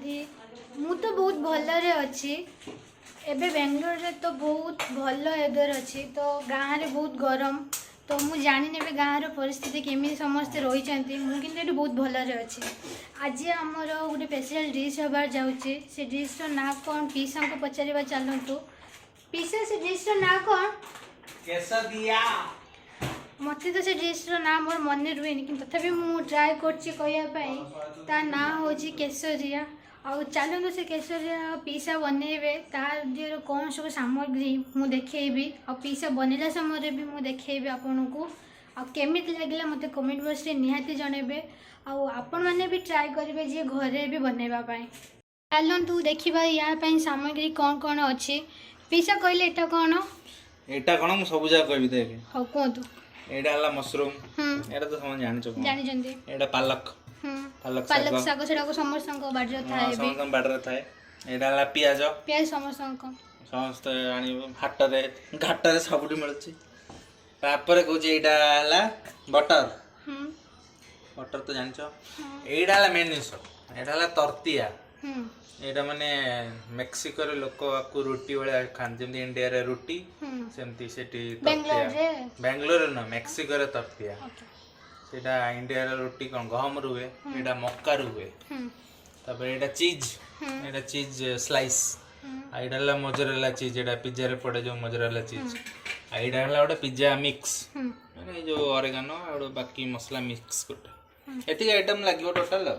मु तो बहुत भलरे अच्छी एबे बेंगलोर रे तो बहुत भल वेदर अच्छी तो गाँव रे बहुत गरम तो मु जानी ने गाँव परिस्थिति केमी समस्ते रही मुझे बहुत भलरे अच्छी आज आमर गोटे स्पेशल डिश हबार जाऊँगी से डिश ना कौन पीसा को पचार चलतु पीसा से डिश ना कौन quesadilla मत तो से डिश ना मोर मन रुए कि तथापि मु ट्राए करना ना हूँ केसरिया आउ चलते से केसरिया पीसा बनइबे तार कौन सब सामग्री मु देखेबी आ पीसा बनला समय भी मु देखेबी आपन को आमी लगे मत कमेंट बॉक्स रे निहाती जनइबे आपण मैंने भी ट्राए करेंगे जी घरे भी बनवाई चलतु देखा या सामग्री कौन कौन अच्छी पीसा कहले एटा कौन एटा कोन मु सब जा कहबी देख हाँ कहतु एटा हला मशरूम एटा तो समझ जानि छ जानि जंदी एटा पालक पालक साग सेटा को समस्त बाडरे थाए बे समस्त बाडरे थाए एटा हला प्याज प्याज समस्त समस्त आनी हाट रे घाट रे सबुटी मिलछि तापर कहूँ एटा हला बटर बटर तो जानि छ एटा हला मेन जिनिस एटा हला तर्तिया एटा माने मेक्सिको रे लोक को रोटी वाला खान जेमती इंडिया रे रोटी सेमती सेठी तर्तिया बेंगलोर रे न मेक्सिको रे तर्तिया सेटा इंडिया रे रोटी कोन गहम रुए एटा मक्का रुए तापर एटा चीज स्लाइस एटा ला मोजरेला चीज एटा पिज्जा रे पड़े जो मोजरेला चीज एटा हला ओटा पिज्जा मिक्स माने जो ऑरिगेनो और बाकी मसाला मिक्स कोटा एती आइटम लागियो टोटल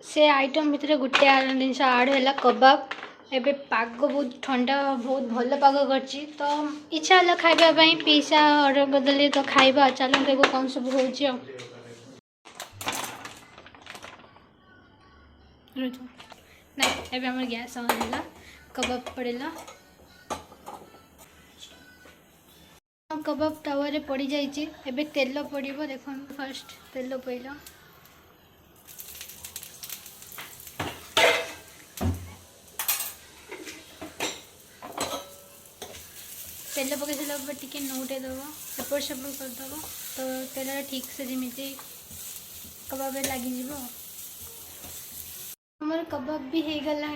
से आइटम भितर गोटे जिन आड है कबाब एबे पाग बहुत ठंडा बहुत भल पाग कर तो इच्छा है खावाई पिज्जा ऑर्डर करदे तो खाइबा चलो देखो कौन सब हो ना एबे हमर गैस ऑन है कबाब पड़ेला कबाब तावा रे पड़ी जाइए एबे तेल पड़िबो देखो फर्स्ट तेल पइला तेल पकई सारा टी नौटे दब एपट सेपट करदब तो तेल ठीक से जमी कबाब लग आमर कबाब भी हो गला।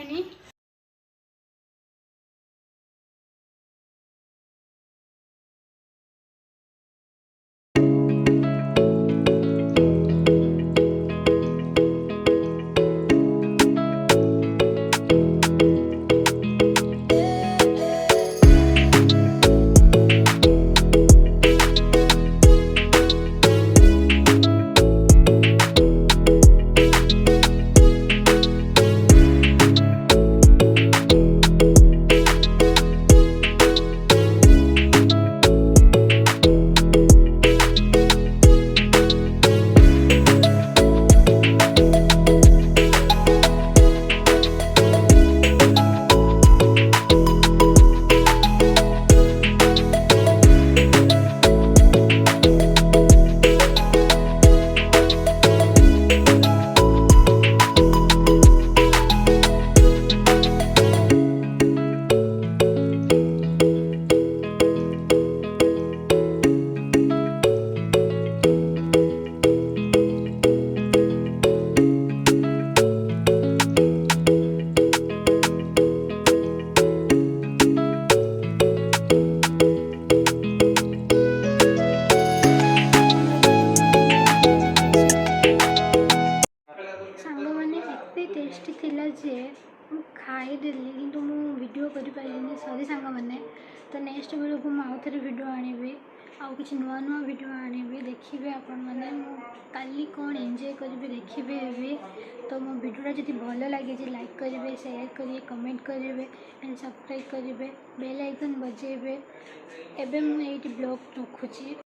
ଖାଇଦେଲି କିନ୍ତୁ ମୁଁ ଭିଡ଼ିଓ କରିପାରିଲିନି ସରି ସାଙ୍ଗମାନେ। ତ ନେକ୍ସଟ ବେଳକୁ ମୁଁ ଆଉ ଥରେ ଭିଡ଼ିଓ ଆଣିବି, ଆଉ କିଛି ନୂଆ ନୂଆ ଭିଡ଼ିଓ ଆଣିବି, ଦେଖିବେ ଆପଣମାନେ ମୁଁ କାଲି କ'ଣ ଏନ୍ଜୟ କରିବି ଦେଖିବେ ଏବେ। ତ ମୋ ଭିଡ଼ିଓଟା ଯଦି ଭଲ ଲାଗିଛି ଲାଇକ୍ କରିବେ, ସେୟାର କରିବେ, କମେଣ୍ଟ କରିବେ ଆଣ୍ଡ ସବସ୍କ୍ରାଇବ୍ କରିବେ, ବେଲ୍ ଆଇକନ୍ ବଜାଇବେ। ଏବେ ମୁଁ ଏଇଠି ବ୍ଲଗ୍ ରଖୁଛି।